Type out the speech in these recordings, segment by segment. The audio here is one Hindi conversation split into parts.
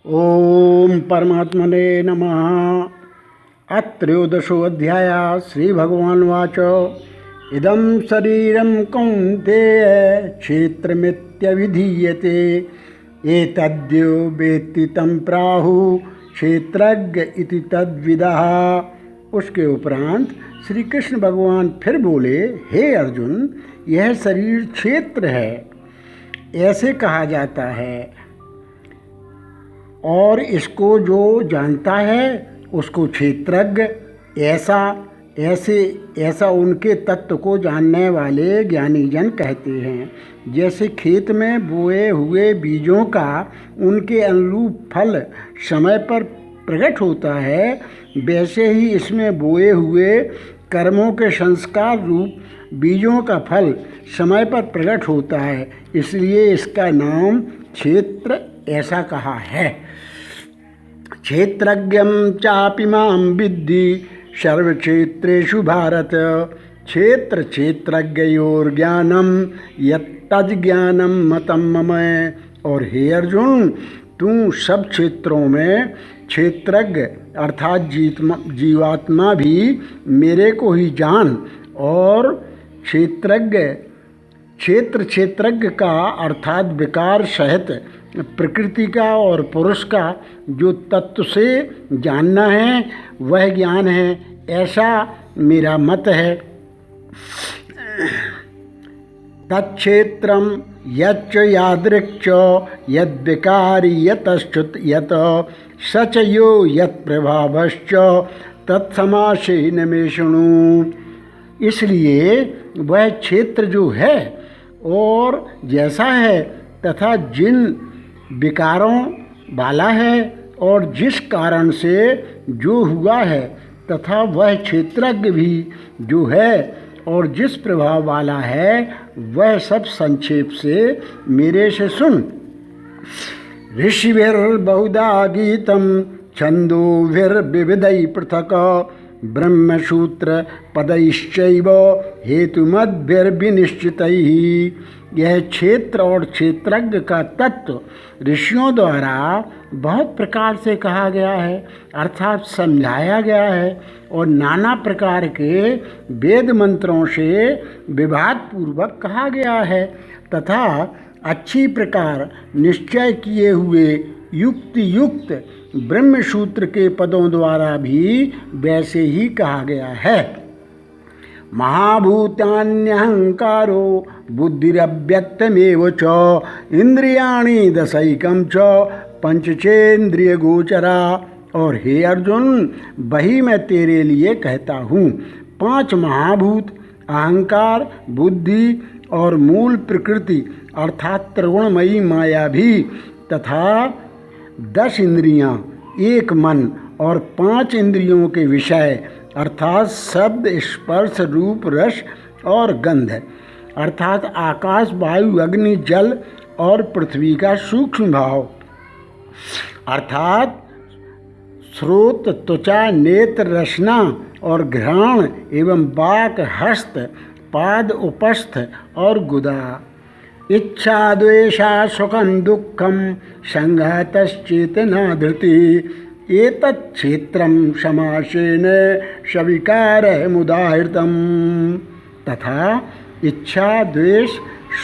ओम परमात्मने नमः। अत्रयोदशोऽध्याय। श्रीभगवानुवाच इदं शरीरं कौन्तेय क्षेत्रमित्यभिधीयते एतद्यो वेत्ति तं प्राहुः क्षेत्रज्ञ इति तद्विदः। उसके उपरांत श्री कृष्ण भगवान फिर बोले, हे अर्जुन, यह शरीर क्षेत्र है, ऐसे कहा जाता है, और इसको जो जानता है उसको क्षेत्रज्ञ ऐसा उनके तत्व को जानने वाले ज्ञानी जन कहते हैं। जैसे खेत में बोए हुए बीजों का उनके अनुरूप फल समय पर प्रकट होता है, वैसे ही इसमें बोए हुए कर्मों के संस्कार रूप बीजों का फल समय पर प्रकट होता है, इसलिए इसका नाम क्षेत्र ऐसा कहा है। क्षेत्रज्ञं चापि मां विद्धि सर्वक्षेत्रेषु भारत। क्षेत्र क्षेत्रज्ञयोर्ज्ञानं यत्तज्ज्ञानं मतं मम। और हे अर्जुन, तू सब क्षेत्रों में क्षेत्रज्ञ अर्थात जीवात्मा भी मेरे को ही जान। और क्षेत्रज्ञ का अर्थात विकार सहित प्रकृति का और पुरुष का जो तत्व से जानना है वह ज्ञान है, ऐसा मेरा मत है। तत्क्षेत्रम यच्च यादृक्च यद्विकारी यतश्च्युत यत सच यो यत्प्रभावश्च तत्समासेन मे शृणु। इसलिए वह क्षेत्र जो है और जैसा है तथा जिन विकारों वाला है और जिस कारण से जो हुआ है, तथा वह क्षेत्रज्ञ भी जो है और जिस प्रभाव वाला है, वह सब संक्षेप से मेरे से सुन। ऋषिभिर्बहुधा गीतं छन्दोभिर्विविधैः पृथक् ब्रह्मसूत्र पदैश्चैव हेतुमद्भिर्विनिश्चितैः। यह क्षेत्र और क्षेत्रज्ञ का तत्व ऋषियों द्वारा बहुत प्रकार से कहा गया है, अर्थात समझाया गया है, और नाना प्रकार के वेद मंत्रों से विभाग पूर्वक कहा गया है, तथा अच्छी प्रकार निश्चय किए हुए युक्ति युक्त ब्रह्मसूत्र के पदों द्वारा भी वैसे ही कहा गया है। महाभूतान्यहंकारो बुद्धिरव्यक्तमेव च इंद्रियाणि दशैकं च पंचचेन्द्रिय गोचरा। और हे अर्जुन, वही मैं तेरे लिए कहता हूँ, 5 महाभूत अहंकार, बुद्धि और मूल प्रकृति अर्थात त्रिगुणमयी माया भी, तथा 10 इंद्रियाँ, 1 मन और 5 इंद्रियों के विषय अर्थात शब्द, स्पर्श, रूप, रस और गंध, अर्थात आकाश, वायु, अग्नि, जल और पृथ्वी का सूक्ष्म भाव, अर्थात श्रोत, त्वचा, नेत्र, रसना और घ्राण एवं वाक, हस्त, पाद, उपस्थ और गुदा, इच्छा, द्वेषा, सुखं दुःखं संघातश्चेतना धृति। एतत् क्षेत्रं समासेन सविकारमुदाहृतम्। तथा इच्छा, द्वेष,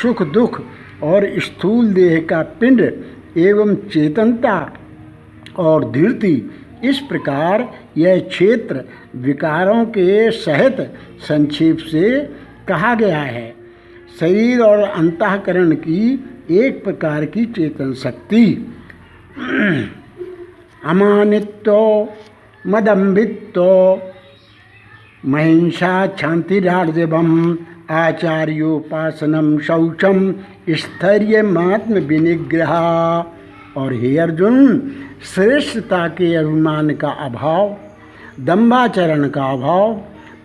सुख, दुख और स्थूल देह का पिंड एवं चेतनता और धृति, इस प्रकार यह क्षेत्र विकारों के सहित संक्षेप से कहा गया है। शरीर और अंतःकरण की एक प्रकार की चेतन शक्ति। अमानित्व, मदम्भित्व, महिंसा, क्षान्तिरार्जवम्, आचार्योपासनम, शौचम, स्थैर्यमात्म विनिग्रह। और हे अर्जुन, श्रेष्ठता के अभिमान का अभाव, दंभाचरण का अभाव,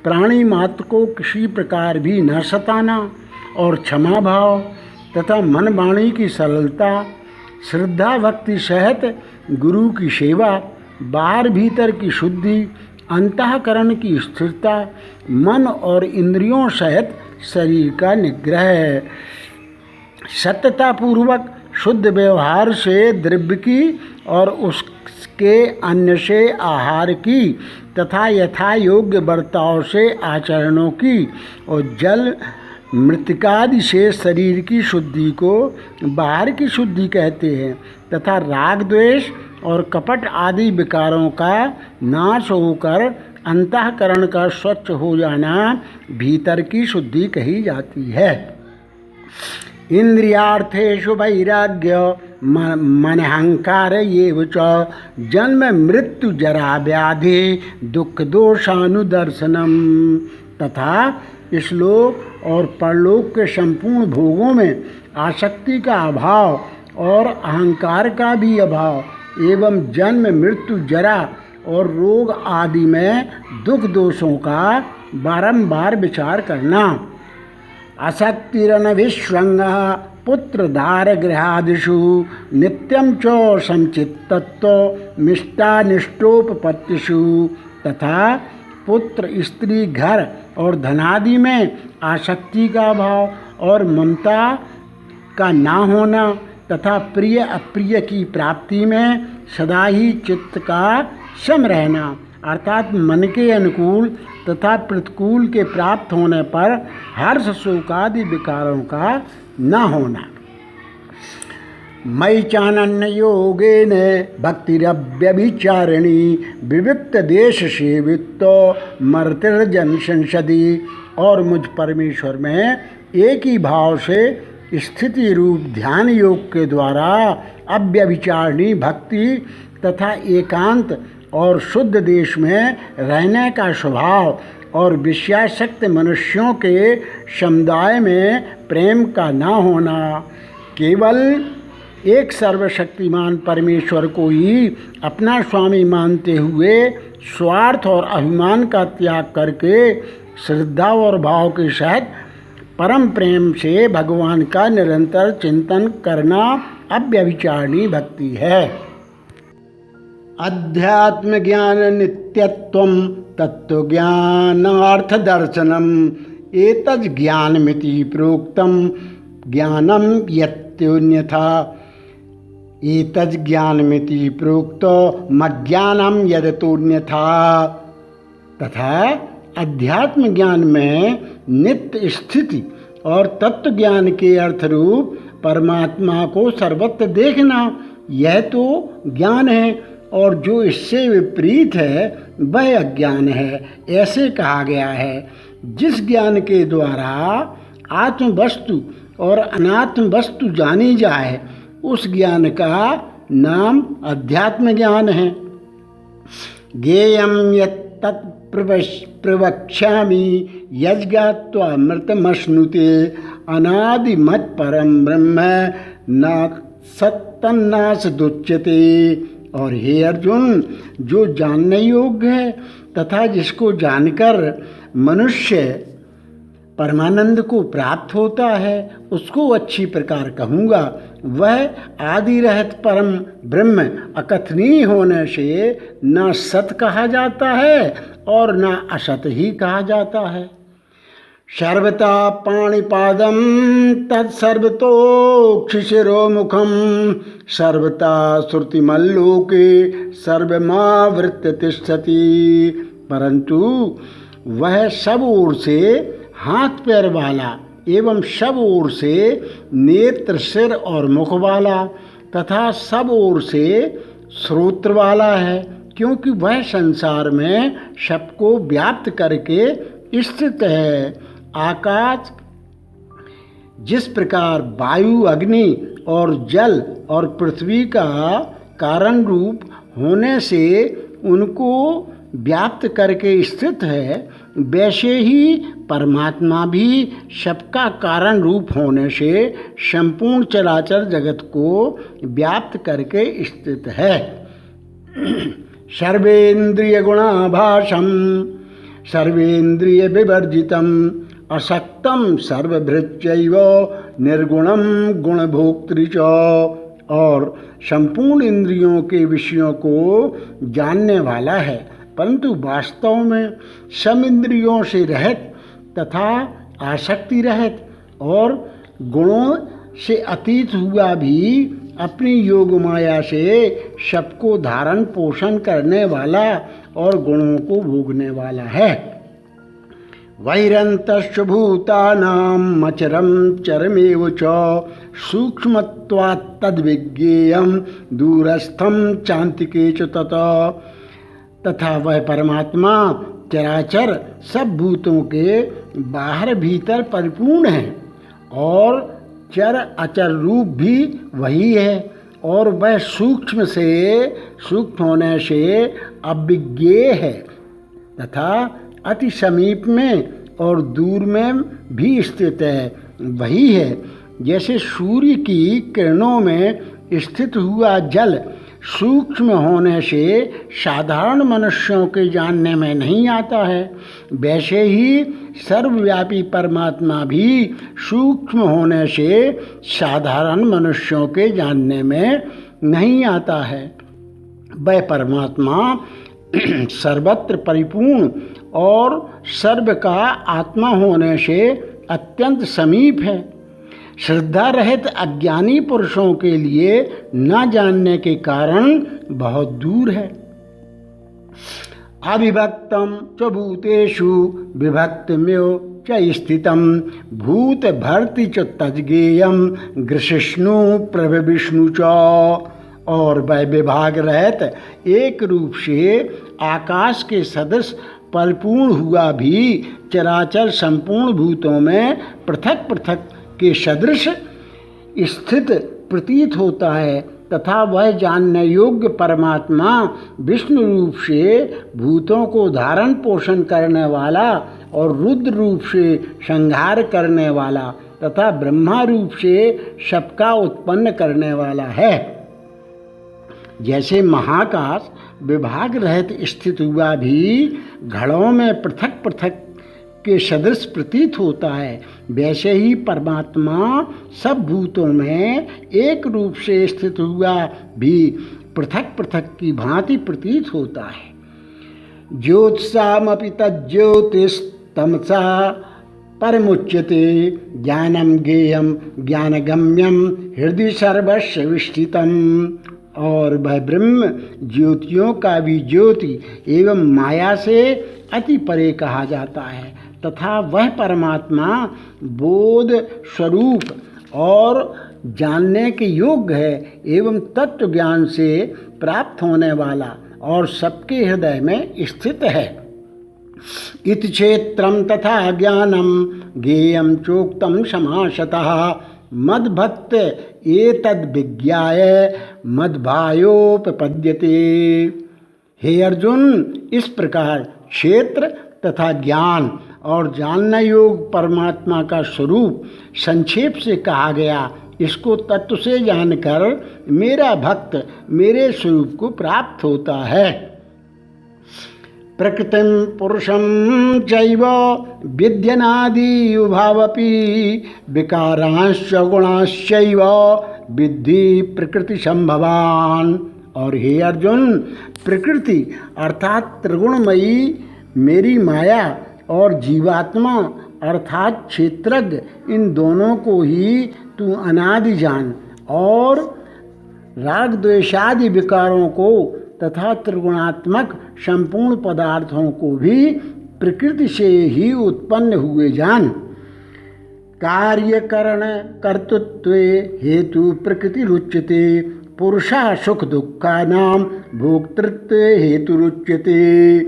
प्राणी मात्र को किसी प्रकार भी न सताना और क्षमा भाव, तथा मन वाणी की सरलता, श्रद्धा भक्ति सहित गुरु की सेवा, बाहर भीतर की शुद्धि, अंतःकरण की स्थिरता, मन और इंद्रियों सहित शरीर का निग्रह, सत्यतापूर्वक शुद्ध व्यवहार से द्रव्य की और उसके अन्य से आहार की तथा यथा योग्य बर्ताव से आचरणों की और जल मृतिकादि से शरीर की शुद्धि को बाहर की शुद्धि कहते हैं तथा राग द्वेष और कपट आदि विकारों का नाश होकर अंतःकरण का स्वच्छ हो जाना भीतर की शुद्धि कही जाती है। इंद्रियार्थेषु वैराग्य मनहंकार एव च जन्म मृत्यु जरा व्याधि दुख दोषानुदर्शनम तथा इस-लोक और परलोक के संपूर्ण भोगों में आसक्ति का अभाव और अहंकार का भी अभाव एवं जन्म मृत्यु जरा और रोग आदि में दुख दोषों का बारंबार विचार करना। असक्तिरनभिष्वंगः पुत्रधार गृहादिषु नित्यं च संचित्तत्व मिष्टानिष्टोपपत्तिषु तथा पुत्र स्त्री घर और धनादि में आसक्ति का भाव और ममता का ना होना तथा प्रिय अप्रिय की प्राप्ति में सदा ही चित्त का सम रहना अर्थात मन के अनुकूल तथा प्रतिकूल के प्राप्त होने पर हर्ष शोकादि विकारों का न होना। मयि चानन्य योगेन भक्तिरव्यभिचारिणी विविक्त देश सेवित्व मर्तिर्जन संसदी और मुझ परमेश्वर में एक ही भाव से स्थिति रूप ध्यान योग के द्वारा अव्यभिचारिणी भक्ति तथा एकांत और शुद्ध देश में रहने का स्वभाव और विषयासक्त मनुष्यों के समुदाय में प्रेम का न होना केवल एक सर्वशक्तिमान परमेश्वर को ही अपना स्वामी मानते हुए स्वार्थ और अभिमान का त्याग करके श्रद्धा और भाव के सहित परम प्रेम से भगवान का निरंतर चिंतन करना अव्यभिचारिणी भक्ति है। अध्यात्म ज्ञान नित्यत्वम तत्व ज्ञानार्थ दर्शनम एतद् ज्ञानमिति प्रोक्तम ज्ञानम यत्योन्यथा एतद् ज्ञानमिति प्रोक्तो मज्ञानम यदतोन्यथा तथा अध्यात्म ज्ञान में नित्य स्थिति और तत्व ज्ञान के अर्थ रूप परमात्मा को सर्वत्र देखना यह तो ज्ञान है और जो इससे विपरीत है वह अज्ञान है ऐसे कहा गया है। जिस ज्ञान के द्वारा आत्म वस्तु और अनात्म वस्तु जानी जाए उस ज्ञान का नाम अध्यात्म ज्ञान है। ज्ञेयं यत् प्रवक्ष्यामि यज्ञात्वा अमृतमश्नुते अनादिमत् परम ब्रह्म न सत्तन्नास दुच्यते। और हे अर्जुन, जो जानने योग्य है तथा जिसको जानकर मनुष्य परमानंद को प्राप्त होता है उसको अच्छी प्रकार कहूँगा। वह आदि रहित परम ब्रह्म अकथनीय होने से न सत कहा जाता है और न असत ही कहा जाता है। सर्वता पाणिपादम तत्सर्वतोक्षिशिरोमुखम सर्वता श्रुतिमल्लोके सर्वमावृत्य तिष्ठति। परंतु वह सब ओर से हाथ पैर वाला एवं सब ओर से नेत्र सिर और मुख वाला तथा सब ओर से श्रोत्र वाला है, क्योंकि वह संसार में सबको व्याप्त करके स्थित है। आकाश जिस प्रकार वायु अग्नि और जल और पृथ्वी का कारण रूप होने से उनको व्याप्त करके स्थित है, वैसे ही परमात्मा भी सबका कारण रूप होने से संपूर्ण चराचर जगत को व्याप्त करके स्थित है। सर्वेन्द्रिय गुणाभासम सर्वेन्द्रिय विवर्जितम असक्तम सर्वभृत्यैव निर्गुणम गुणभोक्तृ च। और संपूर्ण इंद्रियों के विषयों को जानने वाला है, परंतु वास्तव में सम इंद्रियों से रहित तथा आसक्ति रहित और गुणों से अतीत हुआ भी अपनी योग माया से सबको धारण पोषण करने वाला और गुणों को भोगने वाला है। वैरन्तश्च भूतानां अचरं चरमेव च सूक्ष्मत्वात् तद्विज्ञेयं दूरस्थं चान्तिके च तथा वह परमात्मा चराचर सब भूतों के बाहर भीतर परिपूर्ण है और चर अचर रूप भी वही है और वह सूक्ष्म होने से अविज्ञेय है तथा अति समीप में और दूर में भी स्थित है। वही है जैसे सूर्य की किरणों में स्थित हुआ जल सूक्ष्म होने से साधारण मनुष्यों के जानने में नहीं आता है, वैसे ही सर्वव्यापी परमात्मा भी सूक्ष्म होने से साधारण मनुष्यों के जानने में नहीं आता है। वह परमात्मा सर्वत्र परिपूर्ण और सर्व का आत्मा होने से अत्यंत समीप है। श्रद्धा रहित अज्ञानी पुरुषों के लिए न जानने के कारण बहुत दूर है। अविभक्तम च भूतेषु विभक्तमेव च स्थितम भूत भर्ति च तज्ज्ञेयम गृशिष्णु प्रभविष्णु च। और वह विभाग रहित एक रूप से आकाश के सदृश परिपूर्ण हुआ भी चराचर संपूर्ण भूतों में पृथक पृथक के सदृश स्थित प्रतीत होता है तथा वह जानने योग्य परमात्मा विष्णु रूप से भूतों को धारण पोषण करने वाला और रुद्र रूप से संहार करने वाला तथा ब्रह्मा रूप से सबका उत्पन्न करने वाला है। जैसे महाकाश विभाग रहित स्थित हुआ भी घड़ों में पृथक पृथक के सदृश प्रतीत होता है, वैसे ही परमात्मा सब भूतों में एक रूप से स्थित हुआ भी पृथक पृथक की भांति प्रतीत होता है। ज्योत्सामपि तज्ज्योतिस्तमसा परमुच्यते ज्ञानम ज्ञेयम ज्ञानगम्यम हृदय सर्वस्य विष्ठितम। और वह ब्रह्म ज्योतियों का भी ज्योति एवं माया से अति परे कहा जाता है तथा वह परमात्मा बोध स्वरूप और जानने के योग्य है एवं तत्व ज्ञान से प्राप्त होने वाला और सबके हृदय में स्थित है। इति क्षेत्रम तथा ज्ञानम ज्ञेयम चोक्तम समासतः मद्भक्त एतद् विज्ञाय मद्भायोपपद्यते। हे अर्जुन, इस प्रकार क्षेत्र तथा ज्ञान और जानना योग परमात्मा का स्वरूप संक्षेप से कहा गया। इसको तत्व से जानकर मेरा भक्त मेरे स्वरूप को प्राप्त होता है। प्रकृतिं पुरुषं चैव विद्यनादि उभावपि विकारांश्च गुणांश्चैव विद्धि प्रकृति संभवान। और हे अर्जुन, प्रकृति अर्थात त्रिगुणमयी मेरी माया और जीवात्मा अर्थात क्षेत्रज्ञ, इन दोनों को ही तू अनादि जान और राग द्वेषादि विकारों को तथा त्रिगुणात्मक संपूर्ण पदार्थों को भी प्रकृति से ही उत्पन्न हुए जान। कार्यकरण कर्तृत्वे हेतु प्रकृति रुच्यते पुरुषा सुख दुःखानां भोक्तृत्व हेतु रुच्यते।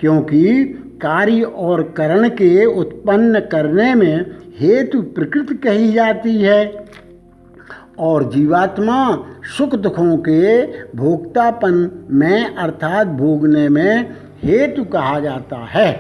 क्योंकि कार्य और करण के उत्पन्न करने में हेतु प्रकृति कही जाती है और जीवात्मा सुख दुखों के भोक्तापन में अर्थात भोगने में हेतु कहा जाता है।